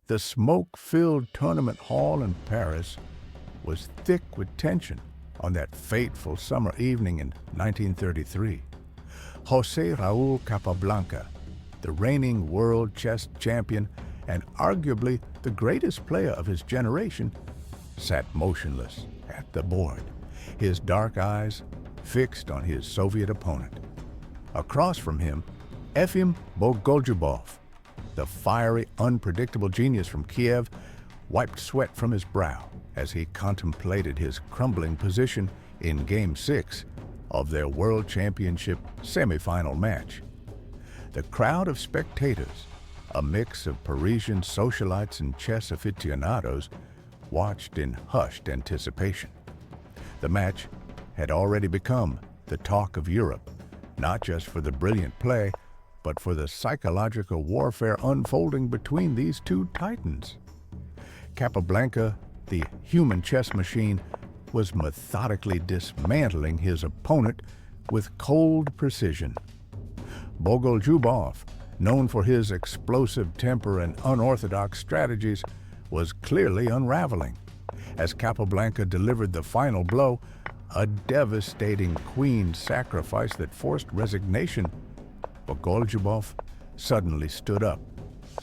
The smoke-filled tournament hall in Paris was thick with tension on that fateful summer evening in 1933. José Capablanca, the reigning world chess champion and arguably the greatest player of his generation, sat motionless at the board, his dark eyes fixed on his Soviet opponent. Across from him, Efim Bogoljubov, the fiery, unpredictable genius from Kiev, wiped sweat from his brow as he contemplated his crumbling position in Game 6 of their World Championship semifinal match. The crowd of spectators, a mix of Parisian socialites and chess aficionados, watched in hushed anticipation. The match had already become the talk of Europe, not just for the brilliant play, but for the psychological warfare unfolding between these two titans. Capablanca, the human chess machine, was methodically dismantling his opponent with cold precision. Bogoljubov, known for his explosive temper and unorthodox strategies, was clearly unraveling. As Capablanca delivered the final blow, a devastating queen sacrifice that forced resignation, Bogoljubov suddenly stood up,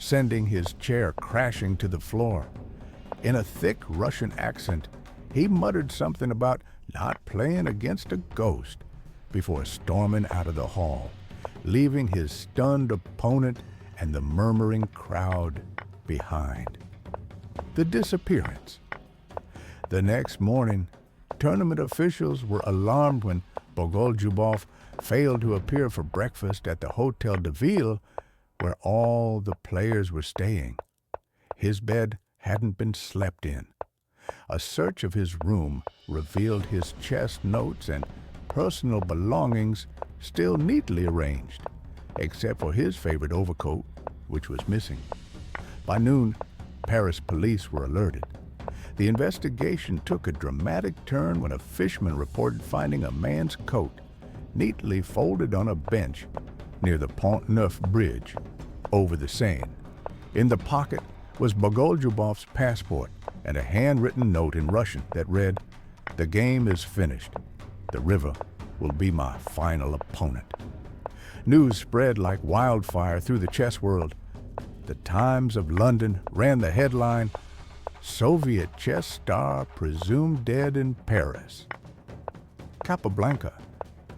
sending his chair crashing to the floor. In a thick Russian accent, he muttered something about not playing against a ghost before storming out of the hall, leaving his stunned opponent and the murmuring crowd behind. The disappearance. The next morning, tournament officials were alarmed when Bogoljubov failed to appear for breakfast at the Hotel de Ville, where all the players were staying. His bed hadn't been slept in. A search of his room revealed his chess notes and personal belongings still neatly arranged, except for his favorite overcoat, which was missing. By noon, Paris police were alerted. The investigation took a dramatic turn when a fisherman reported finding a man's coat neatly folded on a bench near the Pont Neuf Bridge over the Seine. In the pocket was Bogoljubov's passport and a handwritten note in Russian that read, "The game is finished. The river will be my final opponent." News spread like wildfire through the chess world. The Times of London ran the headline, "Soviet chess star presumed dead in Paris." Capablanca,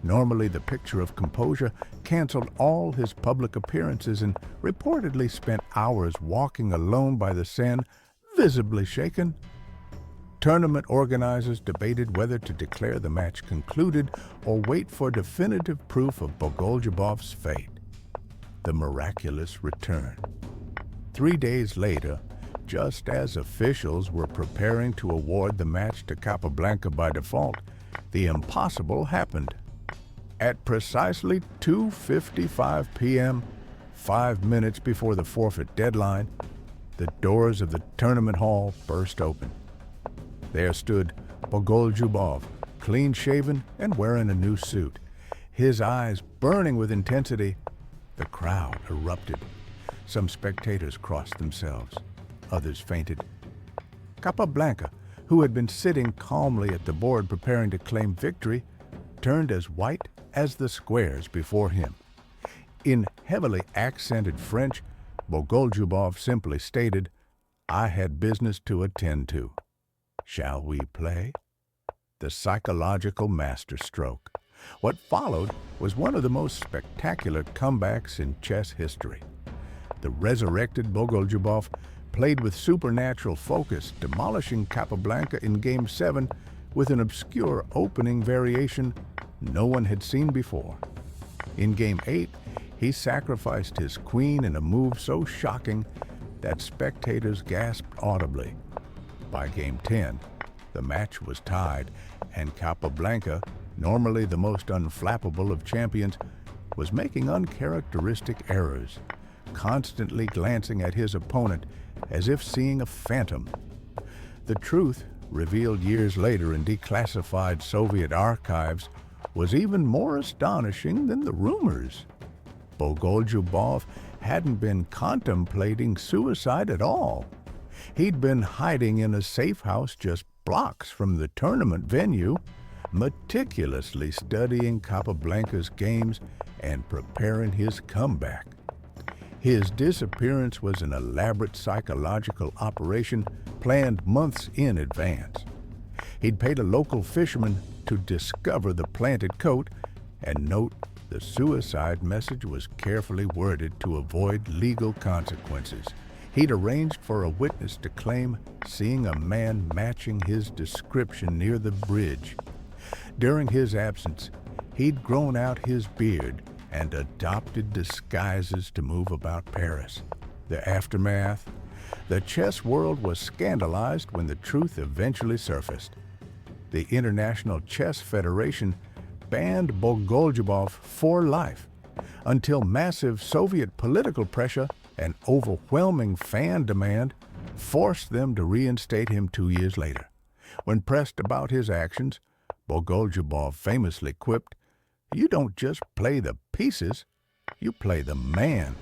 normally the picture of composure, canceled all his public appearances and reportedly spent hours walking alone by the Seine, visibly shaken. Tournament organizers debated whether to declare the match concluded or wait for definitive proof of Bogoljubov's fate. The miraculous return. 3 days later, just as officials were preparing to award the match to Capablanca by default, the impossible happened. At precisely 2:55 p.m., 5 minutes before the forfeit deadline, the doors of the tournament hall burst open. There stood Bogoljubov, clean-shaven and wearing a new suit, his eyes burning with intensity. The crowd erupted. Some spectators crossed themselves. Others fainted. Capablanca, who had been sitting calmly at the board preparing to claim victory, turned as white as the squares before him. In heavily accented French, Bogoljubov simply stated, "I had business to attend to. Shall we play?" The psychological masterstroke. What followed was one of the most spectacular comebacks in chess history. The resurrected Bogoljubov played with supernatural focus, demolishing Capablanca in Game 7 with an obscure opening variation no one had seen before. In Game 8, he sacrificed his queen in a move so shocking that spectators gasped audibly. By Game 10, the match was tied, and Capablanca, normally the most unflappable of champions, was making uncharacteristic errors, constantly glancing at his opponent as if seeing a phantom. The truth, revealed years later in declassified Soviet archives, was even more astonishing than the rumors. Bogoljubov hadn't been contemplating suicide at all. He'd been hiding in a safe house just blocks from the tournament venue, meticulously studying Capablanca's games and preparing his comeback. His disappearance was an elaborate psychological operation planned months in advance. He'd paid a local fisherman to discover the planted coat, and note the suicide message was carefully worded to avoid legal consequences. He'd arranged for a witness to claim seeing a man matching his description near the bridge. During his absence, he'd grown out his beard and adopted disguises to move about Paris. The aftermath? The chess world was scandalized when the truth eventually surfaced. The International Chess Federation banned Bogoljubov for life until massive Soviet political pressure and overwhelming fan demand forced them to reinstate him 2 years later. When pressed about his actions, Bogoljubov famously quipped, "You don't just play the pieces, you play the man.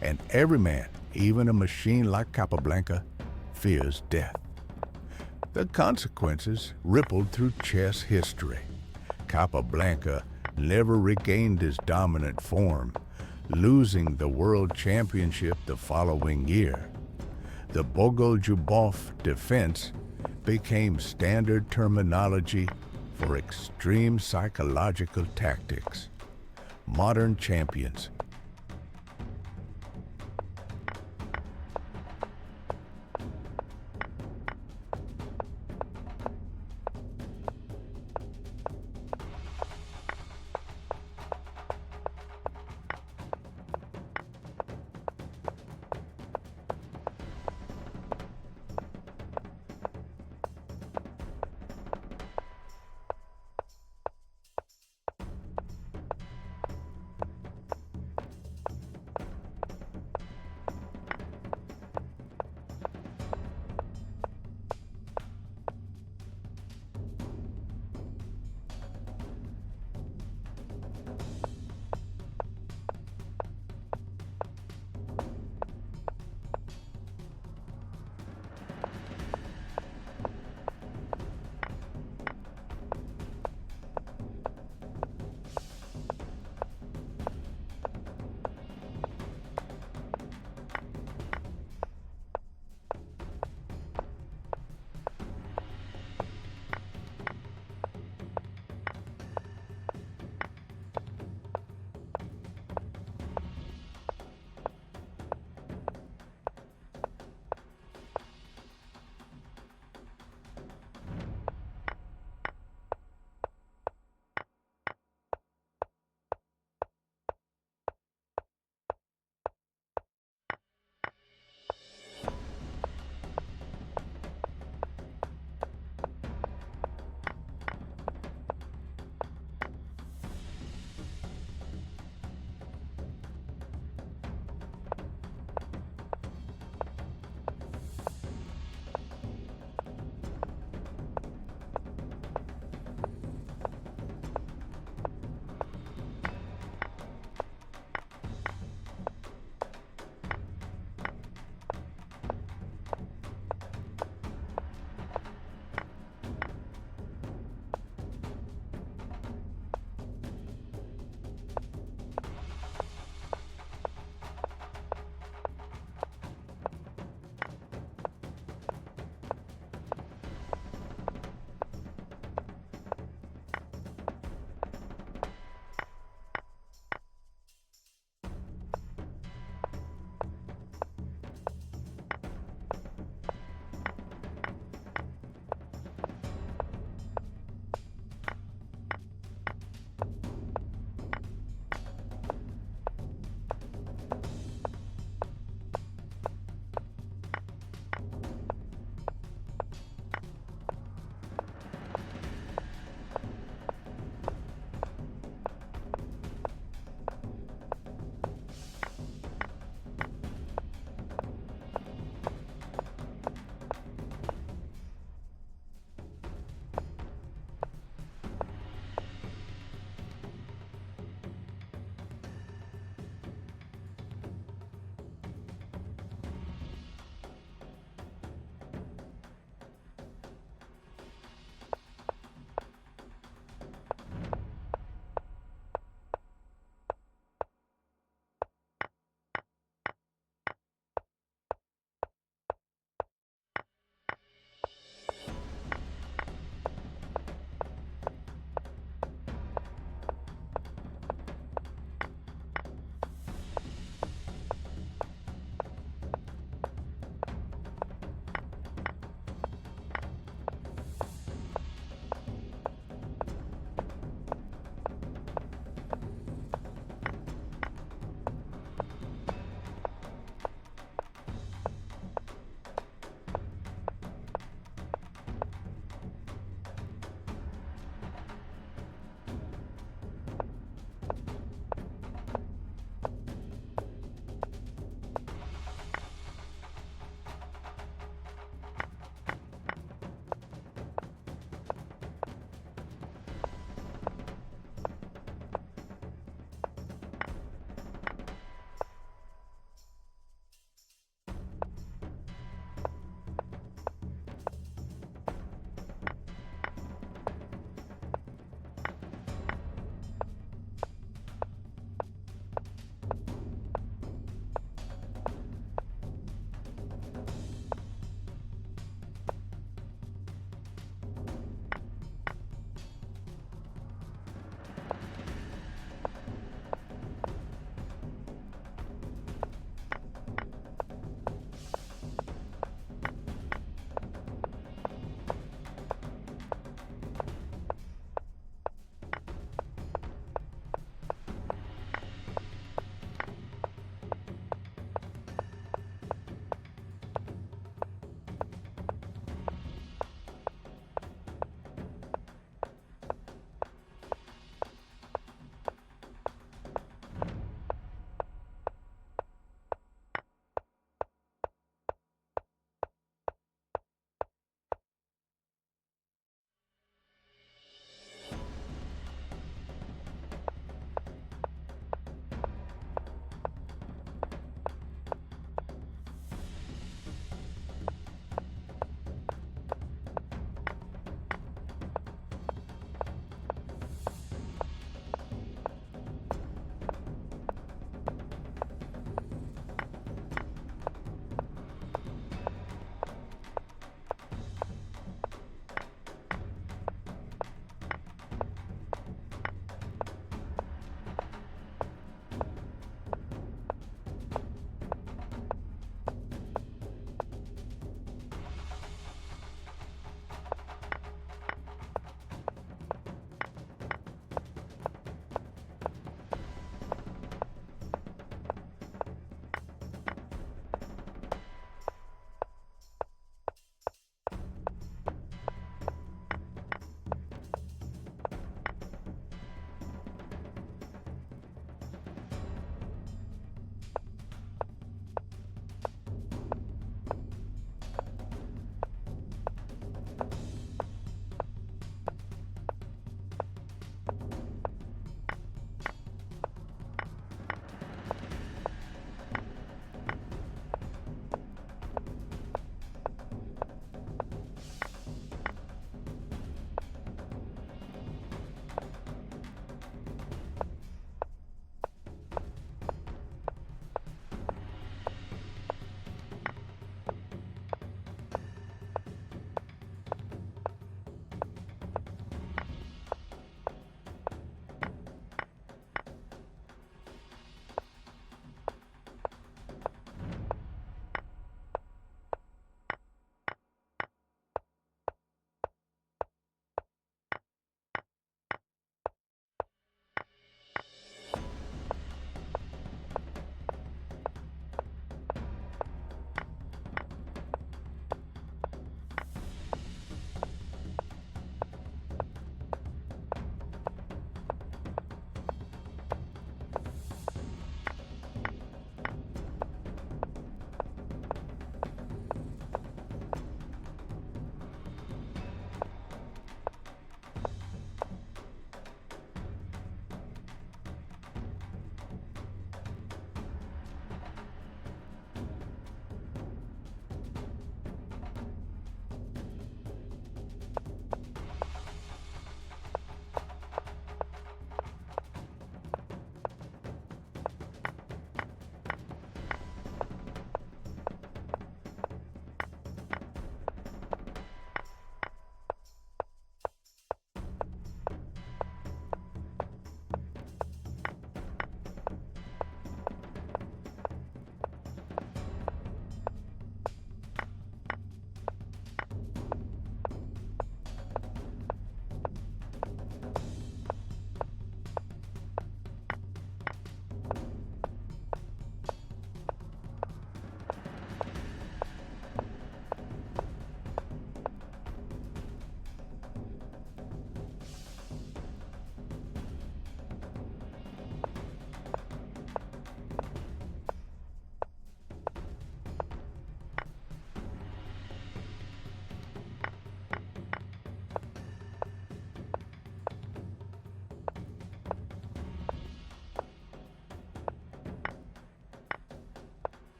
And every man, even a machine like Capablanca, fears death." The consequences rippled through chess history. Capablanca never regained his dominant form, losing the world championship the following year. The Bogoljubov defense became standard terminology for extreme psychological tactics. Modern champions